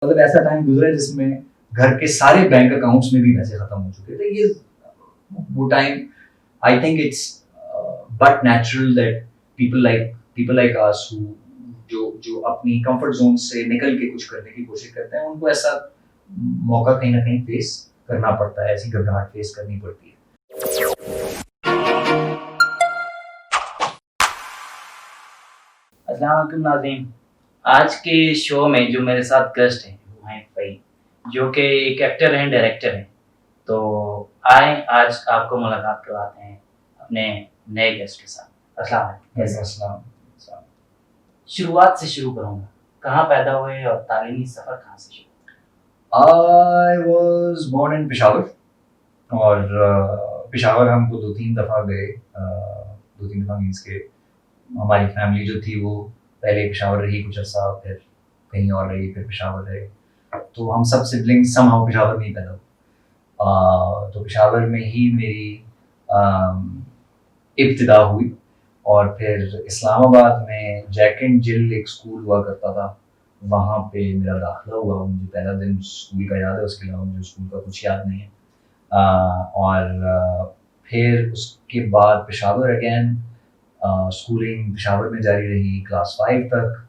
मतलब ऐसा टाइम गुजरा है जिसमें घर के सारे बैंक अकाउंट्स में भी पैसे खत्म हो चुके थे। ये वो time, I think it's but natural that people like us who जो जो अपनी कंफर्ट जोन से निकल के कुछ करने की कोशिश करते हैं, उनको ऐसा मौका कहीं ना कहीं फेस करना पड़ता है, ऐसी घबराहट फेस करनी पड़ती है। अस्सलाम वालेकुम नाज़रीन। आज के शो में जो मेरे साथ गेस्ट हैं वो हैं फ़ई, जो कि एक एक्टर हैं, डायरेक्टर हैं। तो आए आज आपको मुलाकात करवाते हैं अपने नए गेस्ट के साथ। अस्सलाम वालेकुम। कैसे हैं? अस्सलाम। शुरुआत से शुरू करूँगा। कहाँ पैदा हुए और तालीमी सफ़र कहाँ से शुरू? I was born in Peshawar, और पेशावर हमको दो तीन दफ़ा गए, दो तीन दफ़ा मीन्स के हमारी फैमिली जो थी वो पहले पेशावर रही कुछ अर्सा, फिर कहीं और रही, फिर पेशावर रहे। तो हम सब सिबलिंग्स समहाउ पेशावर में ही पैदा हुए। तो पेशावर में ही मेरी इब्तिदा हुई, और फिर इस्लामाबाद में जैक एंड जिल एक स्कूल हुआ करता था, वहाँ पे मेरा दाखिला हुआ। मुझे पहला दिन स्कूल का याद है, उसके अलावा मुझे स्कूल का कुछ याद नहीं है। और फिर उसके बाद पेशावर अगेन, स्कूलिंग पेशावर में जारी रही क्लास 5 तक,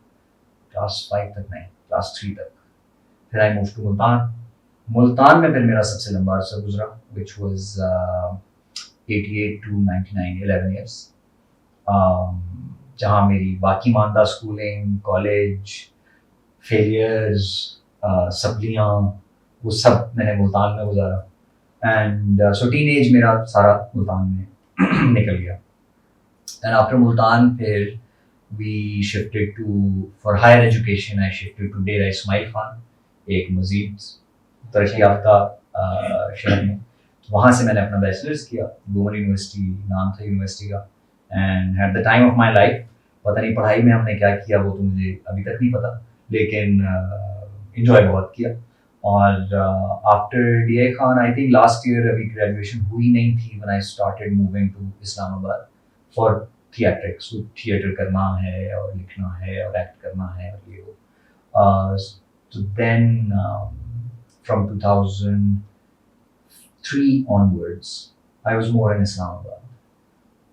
नहीं, क्लास 3 तक। फिर I move to Multan. Multan में फिर मेरा सबसे लंबा अर्सा गुजरा, विच वाज 88 टू 99, 11 ईयर्स, जहाँ मेरी बाकी मानदा स्कूलिंग, कॉलेज, फेलियर्स, सब्लियाँ, वो सब मैंने मुल्तान में गुजारा। एंड सो टीन एज मेरा सारा मुल्तान में निकल गया। एंड आफ्टर मुल्तान फिर we shifted to, for higher education I shifted to डेरा इस्माइल खान, एक मजीद तरक्की याफ्ता शहर में। तो वहाँ से मैंने अपना बैचलर्स किया, वुमेन यूनिवर्सिटी नाम था यूनिवर्सिटी का। And at the time of my life, पता नहीं पढ़ाई में हमने क्या किया वो तो मुझे अभी तक नहीं पता, लेकिन इन्जॉय बहुत किया। और after D I Khan I think last year अभी ग्रेजुएशन हुई नहीं थी when I started moving to Islamabad for theatrics. Theatre करना है और लिखना है और एक्ट करना है और ये वो। तो then from 2003 onwards I was more in Islamabad.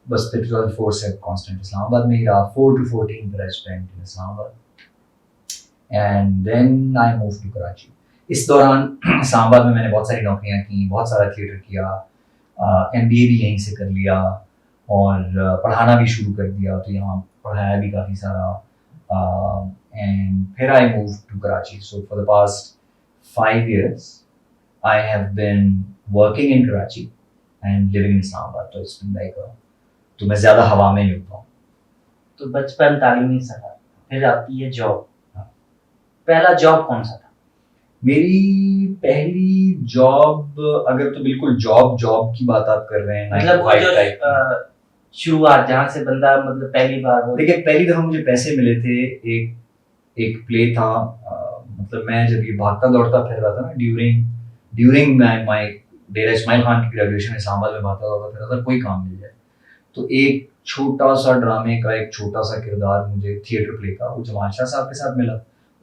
बस फिर 2004 से कांस्टेंट इस्लामाबाद में ही रहा। 4 to 14 that I spent in Islamabad, and then I moved to Karachi. इस दौरान इस्लामाबाद में मैंने बहुत सारी नौकरियां की, बहुत सारा थिएटर किया, MBA भी यहीं से कर लिया, और पढ़ाना भी शुरू कर दिया, तो यहाँ पढ़ाया भी काफ़ी सारा। एंड फिर I move to Karachi. So for the past 5 years I have been working in Karachi and living in Islamabad. तो इट्स बीन लाइक, तो मैं ज़्यादा हवा में नहीं होता हूँ। तो बचपन, तालीमी सफ़र, फिर आती है जॉब। पहला जॉब कौन सा था? मेरी पहली जॉब, अगर तो बिल्कुल जॉब की बात आप कर रहे हैं, मतलब वो जो शुरुआत जहाँ से बंदा मतलब पहली बार हो। देखिए, पहली दफ़ा मुझे पैसे मिले थे, एक प्ले था, मतलब मैं जब ये भागता दौड़ता फिर रहा था ना, ड्यूरिंग माई डेरा इस्माइल खान की ग्रेजुएशन इस्लामाबाद में भागता दौड़ता फिर रहा था, कोई काम मिल जाए तो एक छोटा सा ड्रामे का एक छोटा सा किरदार मुझे थिएटर प्ले का वो जमाल शाह साहब के साथ मिला,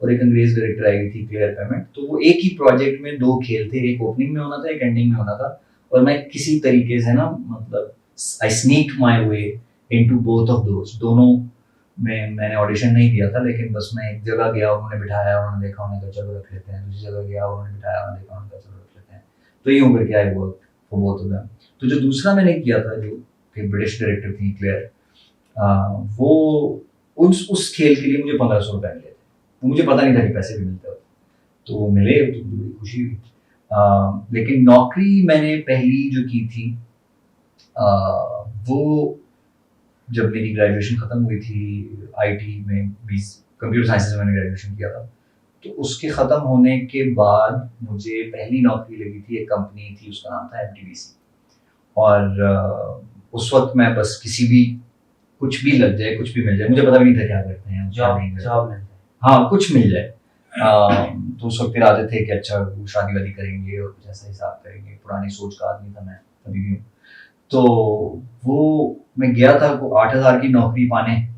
और एक अंग्रेज डायरेक्टर आई थी क्लियर पेमेंट। तो वो एक ही प्रोजेक्ट में दो खेल थे, एक ओपनिंग में होना था, एक एंडिंग में होना था, और मैं किसी तरीके से ना, मतलब I sneak my way into both of those. दोनों में मैंने ऑडिशन नहीं दिया था, लेकिन बस मैं एक जगह गया, उन्होंने बिठाया, उन्होंने देखा, उन्होंने कहा चलो रख लेते हैं। दूसरी जगह गया, उन्होंने बिठाया, उन्होंने देखा, उन्होंने कहा चलो रख लेते हैं। तो यूँ करके I work for both of them. तो जो दूसरा मैंने किया था, जो कि ब्रिटिश डायरेक्टर थी क्लेयर, वो उस खेल के लिए मुझे 1500 रुपये मिले थे। वो मुझे पता नहीं था कि पैसे भी मिलते होते, तो वो मिले, तो मुझे बड़ी खुशी हुई। लेकिन नौकरी मैंने पहली जो की थी, वो जब मेरी ग्रेजुएशन ख़त्म हुई थी IT में, 20 कंप्यूटर साइंस में मैंने ग्रेजुएशन किया था, तो उसके ख़त्म होने के बाद मुझे पहली नौकरी लगी थी, एक कंपनी थी, उसका नाम था MTBC। और उस वक्त मैं बस किसी भी, कुछ भी लग जाए, कुछ भी मिल जाए, मुझे पता भी नहीं था क्या करते हैं, जॉब मिल जाए, हाँ कुछ मिल जाए। तो उस वक्त इरादे थे कि अच्छा वो शादी वादी करेंगे और कुछ ऐसा हिसाब करेंगे। पुरानी सोच का आदमी था मैं, अभी भी हूँ। तो वो मैं गया था वो 8,000 की नौकरी पाने,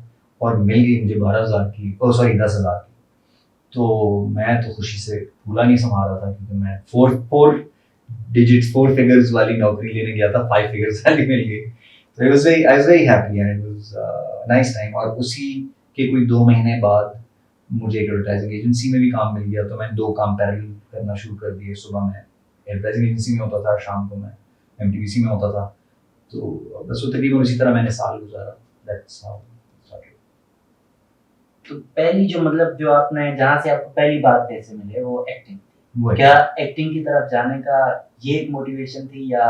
और मिल गई मुझे 12,000 की, 10,000 की। तो मैं तो खुशी से फूला नहीं समा रहा था, क्योंकि मैं फोर फोर डिजिट्स 4 फिगर्स वाली नौकरी लेने गया था, 5 फिगर्स वाली मिल गई। तो I was very happy and it was nice time. और उसी के कोई 2 महीने बाद मुझे एक एडवर्टाइजिंग एजेंसी में भी काम मिल गया, तो मैंने 2 काम पैरेलल करना शुरू कर दिए। सुबह मैं एडवर्टाइजिंग एजेंसी में होता था, शाम को मैं एमटीवीसी में होता था। तो बस वो तकरीबन उसी तरह मैंने साल गुजारा। That's how started. तो पहली जो मतलब जो आपने जहाँ से आपको पहली बार पैसे मिले वो एक्टिंग थी, वो क्या एक्टिंग की तरफ जाने का ये एक मोटिवेशन थी या?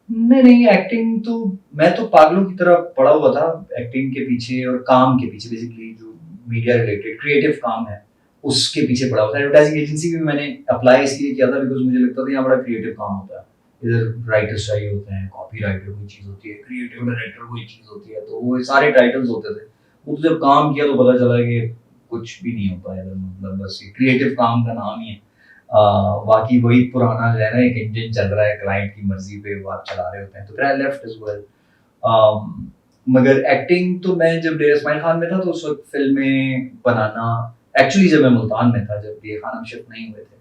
नहीं, एक्टिंग तो मैं तो पागलों की तरह पड़ा हुआ था एक्टिंग के पीछे और काम के पीछे, बेसिकली जो मीडिया रिलेटेड क्रिएटिव काम है उसके पीछे पड़ा हुआ था। एडवर्टाइजिंग एजेंसी में मैंने अप्लाई इसलिए किया था बिकॉज मुझे लगता था यहाँ बड़ा क्रिएटिव काम होता है। इधर राइटर्स चाहिए होते हैं, कॉपी राइटर कोई चीज़ होती है, क्रिएटिव डायरेक्टर कोई चीज़ होती है, तो वो सारे टाइटल्स होते थे। वो तो जब काम किया तो पता चला कि कुछ भी नहीं होता इधर, मतलब बस ये क्रिएटिव काम का नाम ही है। बाकी वही पुराना जो है ना, एक इंजन चल रहा है, क्लाइंट की मर्जी पे वो आप चला रहे होते हैं। तो फिर आई लेफ्ट एज वेल। मगर एक्टिंग तो मैं जब डेरा इस्माइल खान में था तो उस वक्त फिल्में बनाना, एक्चुअली जब मैं मुल्तान में था, जब ये खान हम शिफ्ट नहीं हुए थे,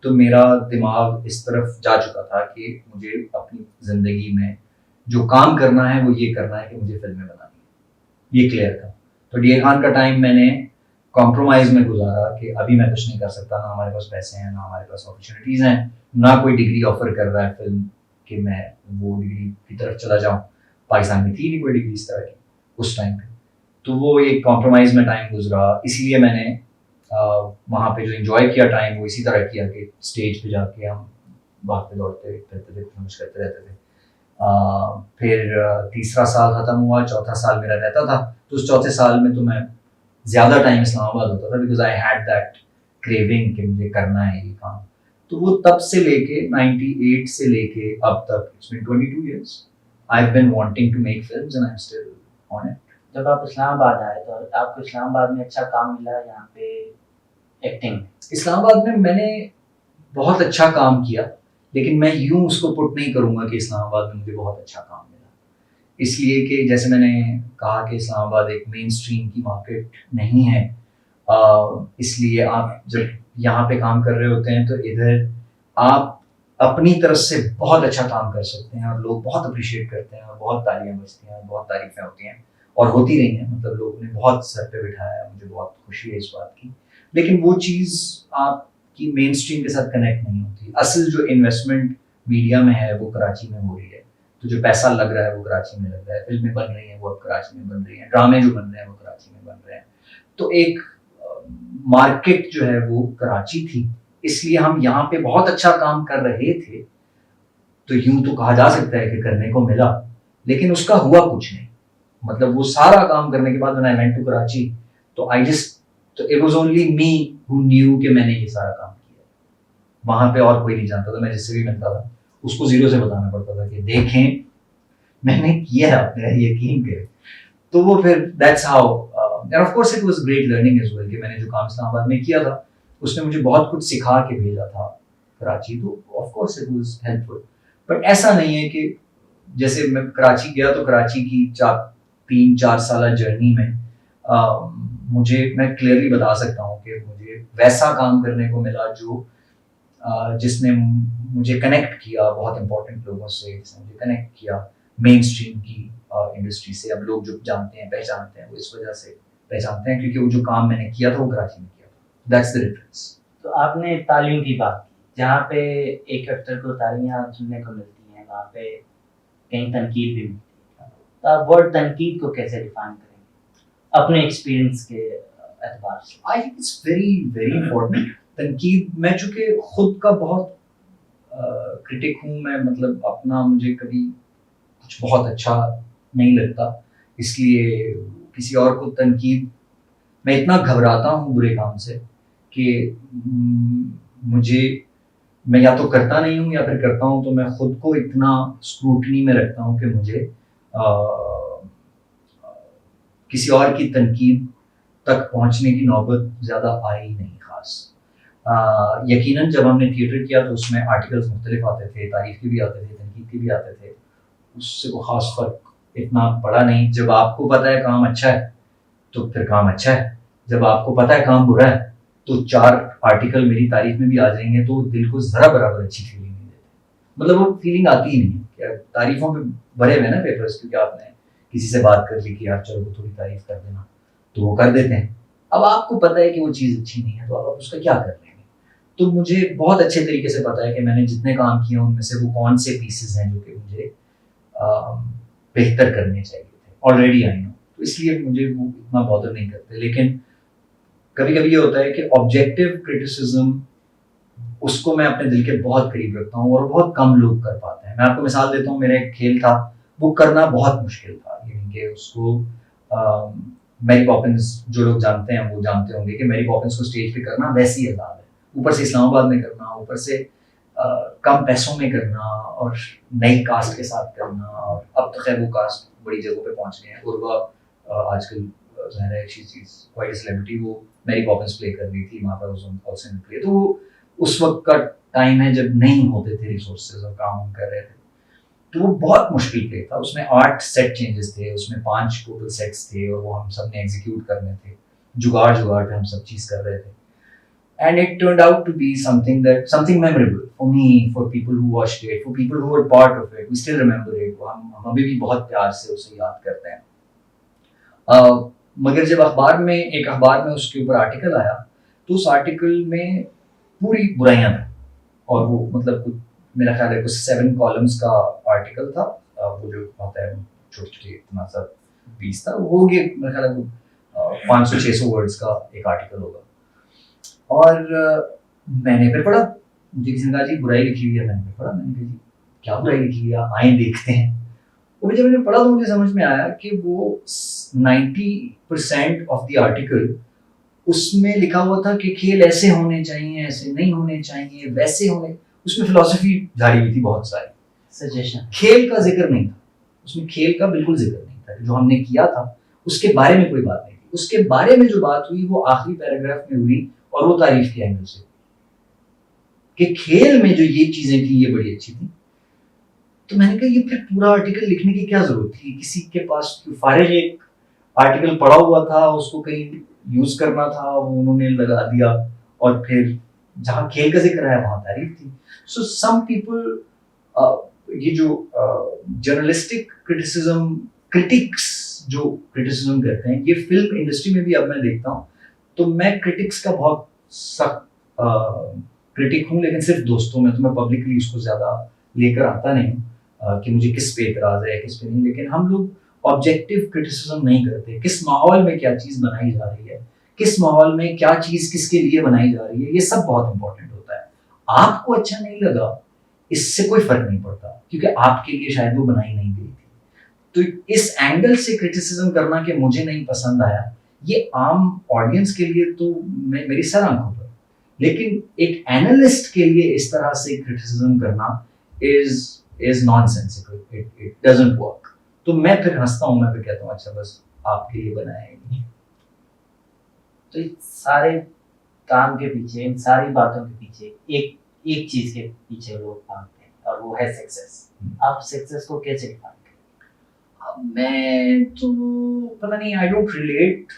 तो मेरा दिमाग इस तरफ जा चुका था कि मुझे अपनी ज़िंदगी में जो काम करना है वो ये करना है कि मुझे फिल्में बनानी है, ये क्लियर था। तो डी ए खान का टाइम मैंने कॉम्प्रोमाइज में गुजारा कि अभी मैं कुछ नहीं कर सकता, ना हमारे पास पैसे हैं, ना हमारे पास अपॉर्चुनिटीज़ हैं, ना कोई डिग्री ऑफर कर रहा है फिल्म कि मैं वो डिग्री की तरफ चला जाऊँ। पाकिस्तान में थी नहीं कोई डिग्री इस तरह की उस टाइम पे। तो वो एक कॉम्प्रोमाइज़ में टाइम गुजरा, इसलिए मैंने वहाँ पे जो एंजॉय किया टाइम वो इसी तरह किया कि स्टेज पे जाके हम भागते दौड़ते रहते थे, कुछ करते रहते थे। फिर तीसरा साल ख़त्म हुआ, चौथा साल मेरा रहता था। तो उस चौथे साल में तो मैं ज़्यादा टाइम इस्लामाबाद होता था because I had that craving कि मुझे करना है ये काम। तो वो तब से लेके 98 से लेके अब तक, it's been 22 years, I've been wanting to make films and I'm still on it. जब आप इस्लामाबाद आए तो आपको इस्लामाबाद में अच्छा काम मिला यहाँ पे एक्टिंग में? इस्लामाबाद में मैंने बहुत अच्छा काम किया, लेकिन मैं यूं उसको पुट नहीं करूंगा कि इस्लामाबाद में मुझे बहुत अच्छा काम मिला, इसलिए कि जैसे मैंने कहा कि इस्लामाबाद एक मेन स्ट्रीम की मार्केट नहीं है। इसलिए आप जब यहाँ पे काम कर रहे होते हैं तो इधर आप अपनी तरफ से बहुत अच्छा काम कर सकते हैं और लोग बहुत अप्रिशिएट करते हैं और बहुत तालियां बजती हैं और बहुत तारीफें होती हैं और होती रही हैं। मतलब लोगों ने बहुत सर पे बिठाया है, मुझे बहुत खुशी है इस बात की। लेकिन वो चीज़ आपकी मेन स्ट्रीम के साथ कनेक्ट नहीं होती। असल जो इन्वेस्टमेंट मीडिया में है वो कराची में हो रही है, तो जो पैसा लग रहा है वो कराची में लग रहा है, फिल्में बन रही हैं वो अब कराची में बन रही हैं, ड्रामे जो बन रहे हैं वो कराची में बन रहे हैं। तो एक मार्केट जो है वो कराची थी, इसलिए हम यहाँ पे बहुत अच्छा काम कर रहे थे। तो यूं तो कहा जा सकता है कि करने को मिला, लेकिन उसका हुआ कुछ नहीं। मतलब वो सारा काम करने के बाद आई वेंट टू कराची, तो it was only me who knew कि मैंने ये सारा काम किया। वहां पे और कोई नहीं जानता था। मैं जिससे भी मिलता था उसको जीरो से बताना पड़ता था कि देखें मैंने किया, आप मेरा यकीन करें। तो वो फिर that's how, and of course it was great learning as well कि मैंने जो काम इस्लामाबाद में किया था उसने मुझे बहुत कुछ सिखा के भेजा था कराची, तो of course it was helpful. But ऐसा नहीं है कि जैसे मैं कराची गया तो कराची की 3-4 साल जर्नी में मैं क्लियरली बता सकता हूँ कि मुझे वैसा काम करने को मिला जो जिसने मुझे कनेक्ट किया बहुत इंपॉर्टेंट लोगों से, जिसने मुझे कनेक्ट किया मेन स्ट्रीम की इंडस्ट्री से। अब लोग जो जानते हैं पहचानते हैं वो इस वजह से पहचानते हैं क्योंकि वो जो काम मैंने किया था वो कराची में किया था। That's the difference. तो आपने तालियों की बात की, जहाँ पे एक एक्टर को तालियां सुनने को मिलती हैं वहाँ पे कहीं तनकीद भी मिलती है, तो आप वर्ड तनकीद को कैसे डिफाइन करेंगे अपने एक्सपीरियंस के एतबार से? I think it's very very important. तनकीद, मैं चूंकि खुद का बहुत क्रिटिक हूँ, मैं मतलब अपना मुझे कभी कुछ बहुत अच्छा नहीं लगता, इसलिए किसी और को तनकीद, मैं इतना घबराता हूँ बुरे काम से कि मैं या तो करता नहीं हूँ या फिर करता हूँ तो मैं खुद को इतना स्क्रूटनी में रखता हूँ कि मुझे किसी और की तनकीद तक पहुँचने की नौबत ज़्यादा आई नहीं खास। यकीनन जब हमने थिएटर किया तो उसमें आर्टिकल्स मुख्तलिफ आते थे, तारीफ के भी आते थे, तनकीद के भी आते थे, उससे कोई ख़ास फ़र्क इतना बड़ा नहीं। जब आपको पता है काम अच्छा है तो फिर काम अच्छा है, जब आपको पता है काम बुरा है तो 4 आर्टिकल मेरी तारीफ में भी आ जाएंगे तो दिल को जरा बराबर अच्छी फीलिंग नहीं देते, मतलब वो फीलिंग आती ही नहीं है। यार तारीफों पे भरे हुए ना पेपर्स, क्योंकि आपने किसी से बात कर ली कि यार चलो थोड़ी तारीफ कर देना, तो वो कर देते हैं। अब आपको पता है कि वो चीज़ अच्छी नहीं है, तो आप उसका क्या कर लेंगे। तो मुझे बहुत अच्छे तरीके से पता है कि मैंने जितने काम किए उनमें से वो कौन से पीसेस हैं जो कि मुझे बेहतर करने चाहिए थे, ऑलरेडी आई नो, तो इसलिए मुझे वो इतना बॉदर नहीं करते। लेकिन कभी कभी ये होता है कि ऑब्जेक्टिव क्रिटिसिज्म, उसको मैं अपने दिल के बहुत करीब रखता हूँ और बहुत कम लोग कर पाते हैं। मैं आपको मिसाल देता हूँ, मेरा एक खेल था, वो करना बहुत मुश्किल था, यानी कि उसको मैरी पॉपिंस, जो लोग जानते हैं वो जानते होंगे कि मैरी पॉपिंस को स्टेज पे करना वैसे ही अजाब है, ऊपर से इस्लामाबाद में करना, ऊपर से कम पैसों में करना और नई कास्ट के साथ करना, और अब तो खैर वो कास्ट बड़ी जगहों पे पहुंच गए हैं। उर्वा आजकल ज़ाहिर है शी इज क्वाइट सेलिब्रिटी, वो मैरी पॉपिंस प्ले कर रही थी वहाँ पर उस प्ले, तो वो उस वक्त का टाइम है जब नहीं होते थे रिसोर्सेज और काम हम कर रहे थे, तो वो बहुत मुश्किल प्ले था। उसमें 8 सेट चेंजेस थे, उसमें 5 टोटल सेट्स थे और वो हम सब ने एग्जीक्यूट करने थे, जुगाड़ जुगाड़ पे हम सब चीज़ कर रहे थे। And it turned out to be something memorable for me, for people who watched it, for people who were part of it. We still remember it. हम अभी भी बहुत प्यार से उसे याद करते हैं। मगर जब एक अखबार में उसके ऊपर आर्टिकल आया, तो उस आर्टिकल में पूरी बुराइयां थी, और वो मतलब कुछ, मेरा ख्याल है कुछ 7 कॉलम्स का आर्टिकल था। वो जो होता है छोटे छोटे इतना सा पीस था, वो मेरा ख्याल है 500-600 वर्ड्स का एक आर्टिकल होगा। और मैंने फिर पढ़ा, मुझे किसी ने कहा जी बुराई लिखी हुई है, मैंने पढ़ा, मैंने कहा जी क्या बुराई लिखी हुई है, आए देखते हैं। और जब मैंने पढ़ा तो मुझे समझ में आया कि वो 90% ऑफ द आर्टिकल, उसमें लिखा हुआ था कि खेल ऐसे होने चाहिए, ऐसे नहीं होने चाहिए, वैसे होने, उसमें फिलॉसफी झाड़ी हुई थी बहुत सारी, सजेशन, खेल का जिक्र नहीं था उसमें, खेल का बिल्कुल जिक्र नहीं था। जो हमने किया था उसके बारे में कोई बात नहीं थी, उसके बारे में जो बात हुई वो आखिरी पैराग्राफ में हुई, और वो तारीफ के एंगल से, कि खेल में जो ये चीजें थी ये बड़ी अच्छी थी। तो मैंने कहा ये फिर पूरा आर्टिकल लिखने की क्या जरूरत थी, किसी के पास फारिग एक आर्टिकल पड़ा हुआ था, उसको कहीं यूज करना था, वो उन्होंने लगा दिया, और फिर जहां खेल का जिक्र है वहां तारीफ थी। सो सम पीपल, ये जो जर्नलिस्टिक क्रिटिसिज्म, क्रिटिक्स जो क्रिटिसिज्म करते हैं, ये फिल्म इंडस्ट्री में भी अब मैं देखता हूँ, तो मैं क्रिटिक्स का बहुत सख्त क्रिटिक हूँ, लेकिन सिर्फ दोस्तों में, तो मैं पब्लिकली उसको ज़्यादा लेकर आता नहीं हूँ कि मुझे किस पे एतराज़ है किस पे नहीं। लेकिन हम लोग ऑब्जेक्टिव क्रिटिसिज्म नहीं करते, किस माहौल में क्या चीज़ बनाई जा रही है, किस माहौल में क्या चीज़ किसके लिए बनाई जा रही है, ये सब बहुत इंपॉर्टेंट होता है। आपको अच्छा नहीं लगा, इससे कोई फर्क नहीं पड़ता, क्योंकि आपके लिए शायद वो बनाई नहीं गई थी। तो इस एंगल से क्रिटिसिज्म करना कि मुझे नहीं पसंद आया, ये आम ऑडियंस के लिए तो मेरी सर आंखों पर, लेकिन एक एनालिस्ट के लिए इस तरह से क्रिटिसिज्म करना is nonsensical, it doesn't work. तो मैं फिर हंसता हूँ, मैं फिर कहता हूँ अच्छा बस आपके लिए बनाया है नहीं। तो इस सारे काम के पीछे, इन सारी बातों के पीछे एक चीज के पीछे लोग भागते हैं, और वो है सक्सेस। आप सक्सेस को कैसे डिफाइन करें? मैं तो पता नहीं, I don't relate,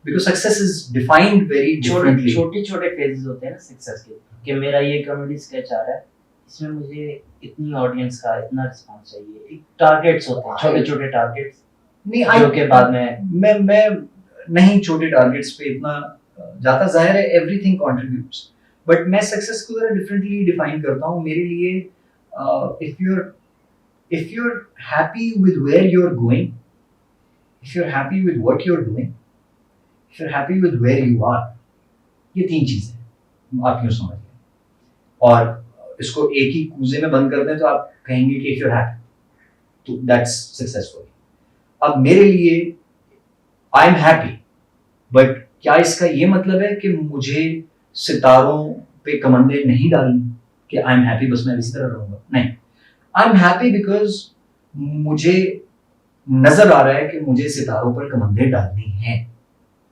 because success is defined very differently. छोटे फेजेस होते हैं ना सक्सेस के, कि मेरा ये कॉमेडी स्केच आ रहा है, इसमें मुझे इतनी ऑडियंस का इतना रिस्पांस चाहिए, एक टारगेट्स होते हैं, छोटे टारगेट्स, नहीं जो के बाद में मैं नहीं छोटे टारगेट्स पे इतना जाता, जाहिर है एवरीथिंग कंट्रीब्यूट्स, बट मैं सक्सेस को जरा डिफरेंटली डिफाइन करता हूँ। मेरे लिए if you're happy with where you're going, if you're happy with what you're doing, if you're happy with where you are, ये 3 चीजें आप यूँ समझ लें, और इसको एक ही कूजे में बंद कर दें तो आप कहेंगे कि if you're happy, तो that's successful। अब मेरे लिए I'm happy, but क्या इसका ये मतलब है कि मुझे सितारों पे कमंदे नहीं डालनी कि I'm happy बस मैं इसी तरह रहूंगा? नहीं, I'm happy because मुझे नजर आ रहा है कि मुझे सितारों पर कमंदे डालनी हैं,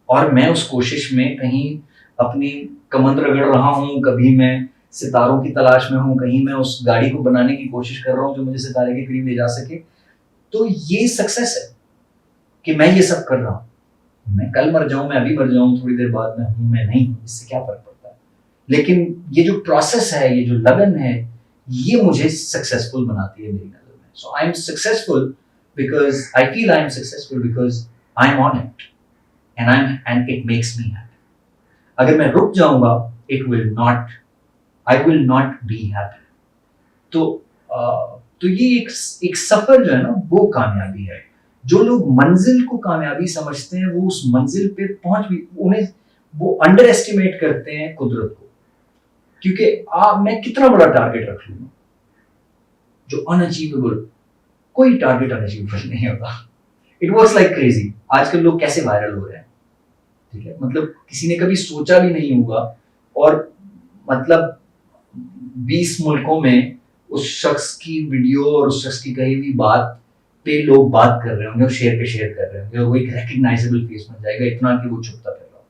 और मैं उस कोशिश में कहीं अपनी कमंद रगड़ रहा हूँ, कभी मैं सितारों की तलाश में हूँ, कहीं मैं उस गाड़ी को बनाने की कोशिश कर रहा हूँ जो मुझे सितारे के करीब ले जा सके। तो ये सक्सेस है कि मैं ये सब कर रहा हूँ। मैं कल मर जाऊं, मैं अभी मर जाऊं, थोड़ी देर बाद मैं हूं, मैं नहीं हूं, इससे क्या फर्क पड़ता है। लेकिन ये जो प्रोसेस है, ये जो लगन है, ये मुझे सक्सेसफुल बनाती है मेरी नजर में। So I am successful because I feel I am successful because I am on it and it makes me happy. अगर मैं रुक जाऊंगा, it will not, I will not be happy. तो तो ये एक सफर जो है ना, वो कामयाबी है। जो लोग मंजिल को कामयाबी समझते हैं, वो उस मंजिल पे पहुंच भी, उन्हें वो अंडर एस्टिमेट करते हैं कुदरत को। क्योंकि मैं कितना बड़ा टारगेट रख लूंगा जो अनअचीवेबल, कोई टारगेट अनअचीवेबल नहीं होता। It works like crazy. आजकल लोग कैसे वायरल हो रहे हैं, ठीक है, मतलब किसी ने कभी सोचा भी नहीं होगा, और मतलब 20 मुल्कों में उस शख्स की वीडियो और उस शख्स की कही हुई बात पे लोग बात कर रहे होंगे और शेयर पे शेयर कर रहे होंगे, और वो एक रिकग्नाइजेबल फेस बन जाएगा, इतना कि वो छुपता फिर रहा।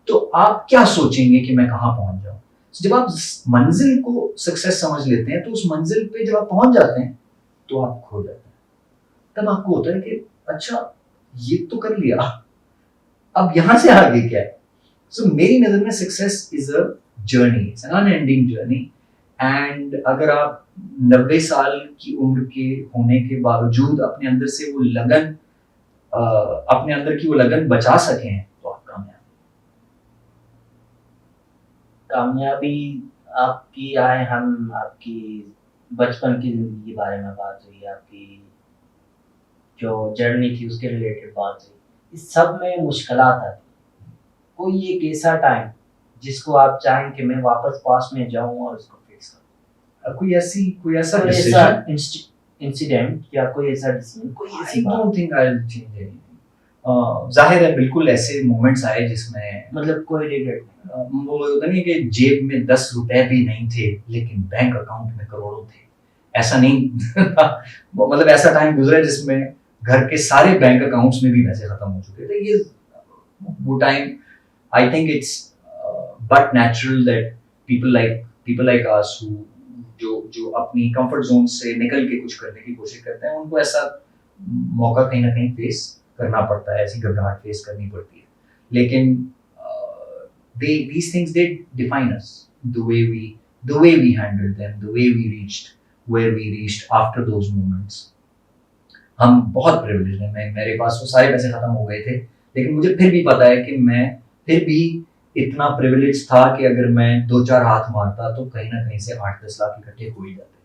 तो आप क्या सोचेंगे कि मैं कहाँ पहुंच जाऊं। जब आप मंजिल को सक्सेस समझ लेते हैं, तो उस मंजिल पे जब आप पहुंच जाते हैं, तो आप खो जाते हैं। तब आपको होता है कि अच्छा, ये तो कर लिया, अब यहां से आगे क्या है। सो मेरी नजर में success is a journey, it's an unending journey. And अगर आप 90 साल की उम्र के होने के बावजूद अपने अंदर से वो लगन, अपने अंदर की वो लगन बचा सकें, तो आप कामयाब। कामयाबी आपकी आए, हम आपकी बचपन की जिंदगी के बारे में बात हुई, आपकी जो जर्नी थी उसके रिलेटेड बात हुई। इस सब में मुश्किलात आती, कोई एक ऐसा टाइम जिसको आप चाहें कि मैं वापस पास में जाऊं और उसको फिक्स करूं, कोई ऐसा कोई ऐसा डिसीजन, इंसिडेंट या कोई ऐसा डिसीजन, कोई आई ऐसी बात, don't think I will change anything. जाहिर है बिल्कुल ऐसे मोमेंट्स आए जिसमें मतलब कोई रिग्रेट नहीं। वो होता नहीं कि जेब में 10 रुपए भी नहीं थे लेकिन बैंक अकाउंट में करोड़ों थे, ऐसा नहीं था। मतलब ऐसा टाइम गुजरा जिसमें घर के सारे बैंक अकाउंट्स में भी पैसे खत्म हो चुके थे। ये वो time, I think it's but natural that people like us who जो अपनी कंफर्ट जोन से निकल के कुछ करने की कोशिश करते हैं, उनको ऐसा मौका कहीं ना कहीं फेस करना पड़ता है, ऐसी घबराहट फेस करनी पड़ती है। लेकिन these things they define us, the way we handled them, the way we reached where we reached after those moments. हम बहुत प्रिविलेज्ड हैं। मेरे पास वो सारे पैसे खत्म हो गए थे, लेकिन मुझे फिर भी पता है कि मैं फिर भी इतना प्रिविलेज था कि अगर मैं 2-4 हाथ मारता तो कहीं ना कहीं से 8-10 लाख इकट्ठे हो ही जाते।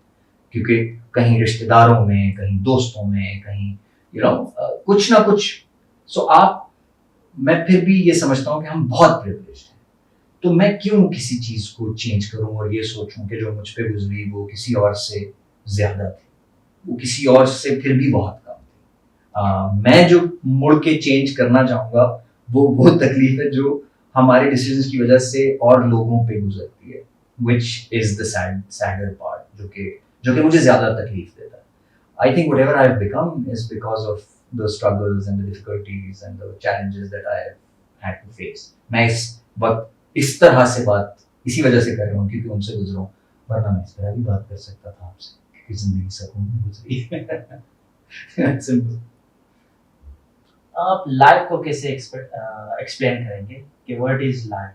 क्योंकि कहीं रिश्तेदारों में, कहीं दोस्तों में, कहीं कुछ ना कुछ। सो मैं फिर भी ये समझता हूँ कि हम बहुत प्रिविलेज्ड हैं। तो मैं क्यों किसी चीज को चेंज करूं और ये सोचूं कि जो मुझ पे गुजरी वो किसी और से ज्यादा थी, वो किसी और से फिर भी बहुत कम थी। मैं जो मुड़ के चेंज करना चाहूंगा वो तकलीफ है जो हमारे डिसीजंस की वजह से और लोगों पे गुजरती है, which is the sadder part, जो कि मुझे ज्यादा तकलीफ देता है। I think whatever I've become is because of the struggles and the difficulties and the challenges that I have had to face. मैं इस वक्त इस तरह से बात इसी वजह से कर रहा हूँ क्योंकि उनसे गुजरा हूँ, वरना मैं इस तरह भी बात कर सकता था आपसे क्योंकि जिंदगी सकून में गुजरी। सिंपल। आप लाइफ को कैसे एक्सप्लेन करेंगे कि what is life?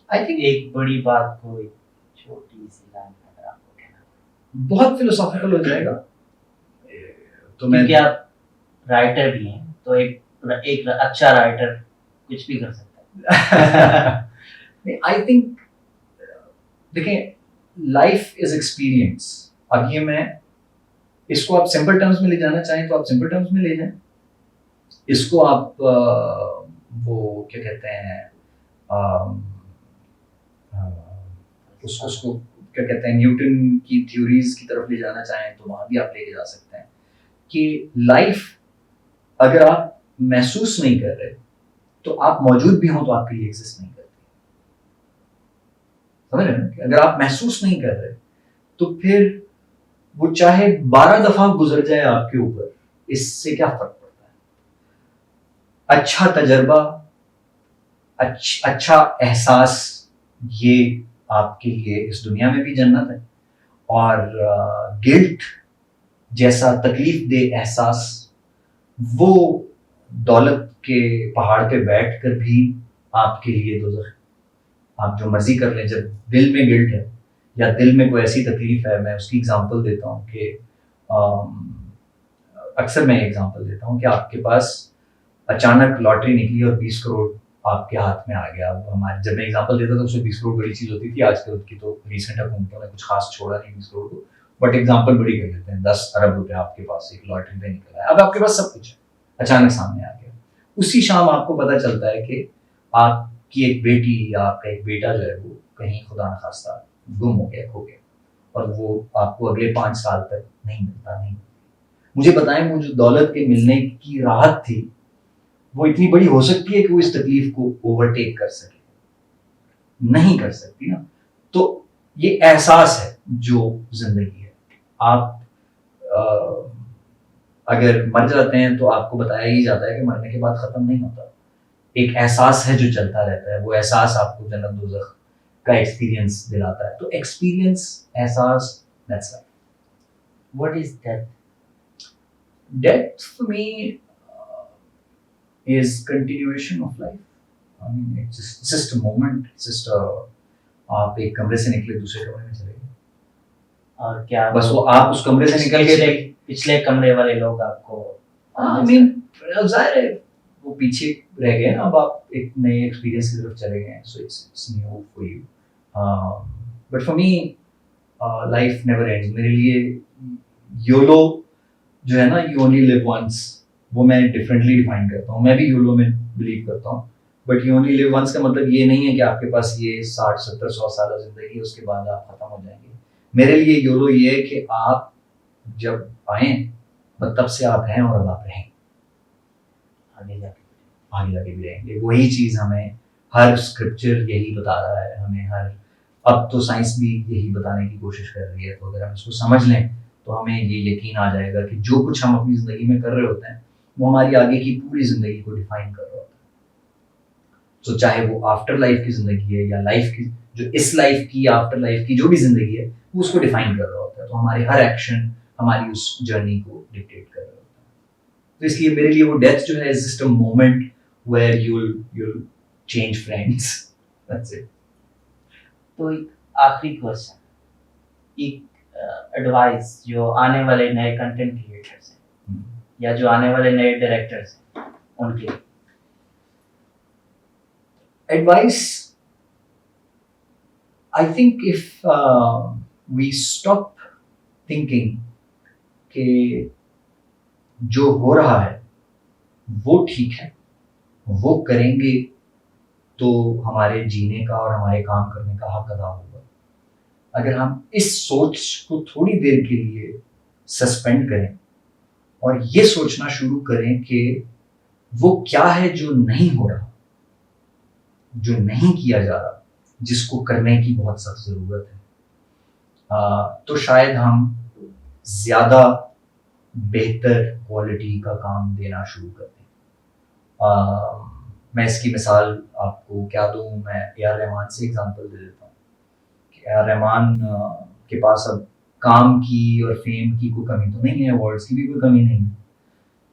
I think एक बड़ी बात को एक छोटी सी लाइन में अगर आपको कहना, बहुत फिलोसॉफिकल हो जाएगा। तो मैं, क्योंकि आप राइटर भी हैं, तो एक अच्छा राइटर कुछ भी कर सकता है। आई थिंक देखें, लाइफ इज एक्सपीरियंस। अब ये मैं इसको आप सिंपल टर्म्स में ले जाना चाहें तो आप सिंपल टर्म्स में ले जाएं, इसको आप वो क्या कहते हैं, उसको क्या कहते हैं, न्यूटन की थ्योरीज की तरफ ले जाना चाहें तो वहां भी आप लेके जा सकते हैं कि लाइफ अगर आप महसूस नहीं कर रहे तो आप मौजूद भी हो तो आपके लिए एग्जिस्ट नहीं करती। समझ रहे हैं? अगर आप महसूस नहीं कर रहे तो फिर वो चाहे 12 दफा गुजर जाए आपके ऊपर, इससे क्या फर्क पड़ता है। अच्छा तजर्बा, अच्छा एहसास, ये आपके लिए इस दुनिया में भी जन्नत है। और गिल्ट जैसा तकलीफ दे एहसास, वो दौलत के पहाड़ पे बैठ कर भी आपके लिए दोज़ख, आप जो मर्जी कर लें, जब दिल में गिल्ट है या दिल में कोई ऐसी तकलीफ है, मैं उसकी एग्जांपल देता हूँ कि अक्सर मैं एग्जांपल देता हूँ कि आपके पास अचानक लॉटरी निकली और 20 करोड़ आपके हाथ में आ गया। अब हमारे, जब मैं एग्जांपल देता था उसमें 20 करोड़ बड़ी चीज़ होती थी, आजकल की तो रिसेंट हुकूमतों ने कुछ खास छोड़ा नहीं 20 करोड़ को, बट एग्जांपल बड़ी कर लेते हैं, 10 अरब रुपए आपके पास एक लॉटरी पे निकला है, अब आपके पास सब कुछ है, अचानक सामने आ गया। उसी शाम आपको पता चलता है कि आपकी एक बेटी या आपका एक बेटा जो है वो कहीं खुदा न खास्ता गुम हो गया, खो गया, और वो आपको अगले 5 साल तक नहीं मिलता। नहीं, मुझे बताएं, वो जो दौलत के मिलने की राहत थी वो इतनी बड़ी हो सकती है कि वो इस तकलीफ को ओवरटेक कर सके? नहीं कर सकती ना। तो ये एहसास है जो जिंदगी है। आप अगर मर जाते हैं तो आपको बताया ही जाता है कि मरने के बाद खत्म नहीं होता, एक एहसास है जो चलता रहता है, वो एहसास आपको जन्नत दोज़ख का एक्सपीरियंस दिलाता है। तो एक्सपीरियंस, एहसास, that's life. What is that? Death for me is continuation of life. I mean, it's just a moment. It's just a, आप एक कमरे से निकले दूसरे कमरे में चले गए, और क्या बस वो आप उस कमरे से निकल पिछले गए। पिछले कमरे वाले लोग आपको आई मीन, जाहिर है वो पीछे रह गए, अब आप एक नए एक्सपीरियंस की तरफ चले गए, so it's new for you. But for me life never ends. मेरे लिए योलो जो है ना, यू ओनली लिव वंस, वो मैं डिफरेंटली डिफाइन करता हूँ। मैं भी योलो में बिलीव करता हूँ, but you only live once का मतलब ये नहीं है कि आपके पास ये 60 70 100 साल जिंदगी है, उसके बाद आप खत्म हो जाएंगे। मेरे लिए योलो ये है कि आप जब आए बस तब से आप हैं और अब आप रहें, आगे जाके। आगे जाके भी रहेंगे। वही चीज़ हमें हर स्क्रिप्चर यही बता रहा है, हमें हर, अब तो साइंस भी यही बताने की कोशिश कर रही है। तो अगर हम इसको समझ लें तो हमें ये यकीन आ जाएगा कि जो कुछ हम अपनी ज़िंदगी में कर रहे होते हैं वो हमारी आगे की पूरी ज़िंदगी को डिफाइन कर रहा होता है। तो चाहे वो आफ्टर लाइफ की ज़िंदगी है या लाइफ की, जो इस लाइफ की, आफ्टर लाइफ की जो भी ज़िंदगी है, वो उसको डिफाइन कर रहा होता है। तो हमारे हर एक्शन हमारी उस जर्नी को डिक्टेट कर रहा होता है। तो इसलिए मेरे लिए वो डेथ जो है is just a moment where you'll change friends. That's it. तो एक आखिरी क्वेश्चन, एक एडवाइस जो आने वाले नए कंटेंट क्रिएटर्स हैं या जो आने वाले नए डायरेक्टर्स हैं उनके Advice, I think if we stop thinking कि जो हो रहा है वो ठीक है, वो करेंगे तो हमारे जीने का और हमारे काम करने का हक अदा होगा। अगर हम इस सोच को थोड़ी देर के लिए सस्पेंड करें और ये सोचना शुरू करें कि वो क्या है जो नहीं हो रहा, जो नहीं किया जा रहा, जिसको करने की बहुत सख्त ज़रूरत है, तो शायद हम ज़्यादा बेहतर क्वालिटी का काम देना शुरू कर दें। मैं इसकी मिसाल आपको क्या दूँ, मैं ए.आर. रहमान से एग्जांपल दे देता हूँ कि ए.आर. रहमान के पास अब काम की और फेम की कोई कमी तो नहीं है, अवार्ड्स की भी कोई कमी नहीं है,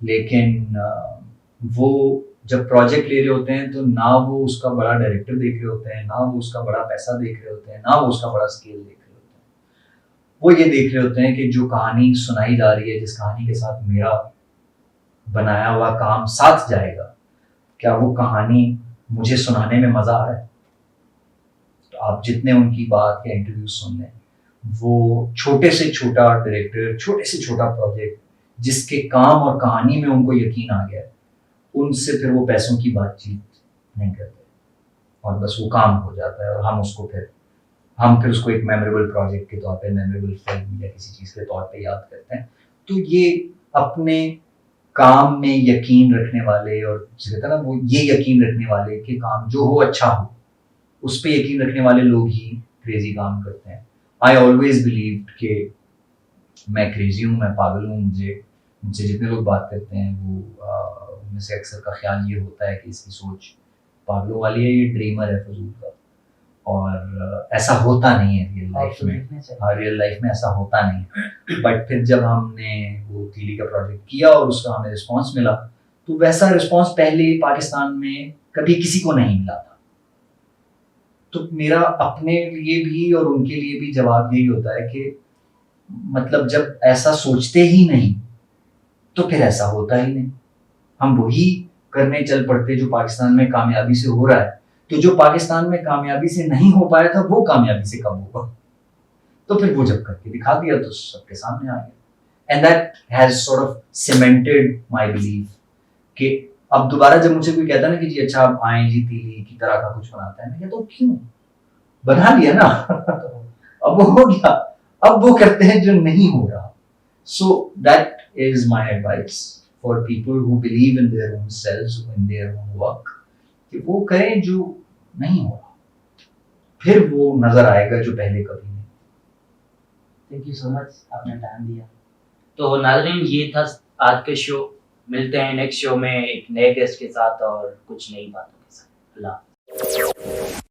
लेकिन वो जब प्रोजेक्ट ले रहे होते हैं तो ना वो उसका बड़ा डायरेक्टर देख रहे होते हैं, ना वो उसका बड़ा पैसा देख रहे होते हैं, ना वो उसका बड़ा स्केल देख रहे होते हैं। वो ये देख रहे होते हैं कि जो कहानी सुनाई जा रही है, जिस कहानी के साथ मेरा बनाया हुआ काम साथ जाएगा, क्या वो कहानी मुझे सुनाने में मज़ा आ रहा है? तो आप जितने उनकी बात या इंटरव्यू सुन लें, वो छोटे से छोटा डायरेक्टर, छोटे से छोटा प्रोजेक्ट जिसके काम और कहानी में उनको यकीन आ गया, उनसे फिर वो पैसों की बातचीत नहीं करते और बस वो काम हो जाता है और हम फिर उसको एक मेमोरेबल प्रोजेक्ट के तौर पे, मेमोरेबल फिल्म या किसी चीज़ के तौर पे याद करते हैं। तो ये अपने काम में यकीन रखने वाले, और कहते हैं ना वो ये यकीन रखने वाले कि काम जो हो अच्छा हो, उस पर यकीन रखने वाले लोग ही क्रेजी काम करते हैं। आई ऑलवेज बिलीव कि मैं क्रेजी हूँ, मैं पागल हूँ, मुझसे जितने लोग बात करते हैं वो उनमें से अक्सर का ख्याल ये होता है कि इसकी सोच पागलों वाली है, ये ड्रीमर है फजूल का, और ऐसा होता नहीं है रियल लाइफ में। हाँ, रियल लाइफ में ऐसा होता नहीं। बट फिर जब हमने वो तीली का प्रोजेक्ट किया और उसका हमें रिस्पॉन्स मिला, तो वैसा रिस्पॉन्स पहले पाकिस्तान में कभी किसी को नहीं मिला था। तो मेरा अपने लिए भी और उनके लिए भी जवाब यही होता है कि मतलब जब ऐसा सोचते ही नहीं तो फिर ऐसा होता ही नहीं। हम वही करने चल पड़ते जो पाकिस्तान में कामयाबी से हो रहा है, तो जो पाकिस्तान में कामयाबी से नहीं हो पाया था वो कामयाबी से कब होगा। तो फिर वो जब करके दिखा दिया तो सबके सामने आ गया। And that has sort of cemented my belief कि अब दोबारा जब मुझे कोई कहता है ना कि जी अच्छा आप आए जी तीली की तरह का कुछ बनाता है, मैं कहता हूँ क्यों, बना लिया ना अब वो हो गया, अब वो करते हैं जो नहीं हो रहा। So that is my advice for people who believe in their own selves, in their own work, कि वो करें जो नहीं हो रहा, फिर वो नजर आएगा जो पहले कभी नहीं। थैंक यू सो मच, आपने टाइम दिया। तो नाज़रीन, ये था आज के शो। मिलते हैं नेक्स्ट शो में एक नए गेस्ट के साथ और कुछ नई बातों के साथ। अल्लाह।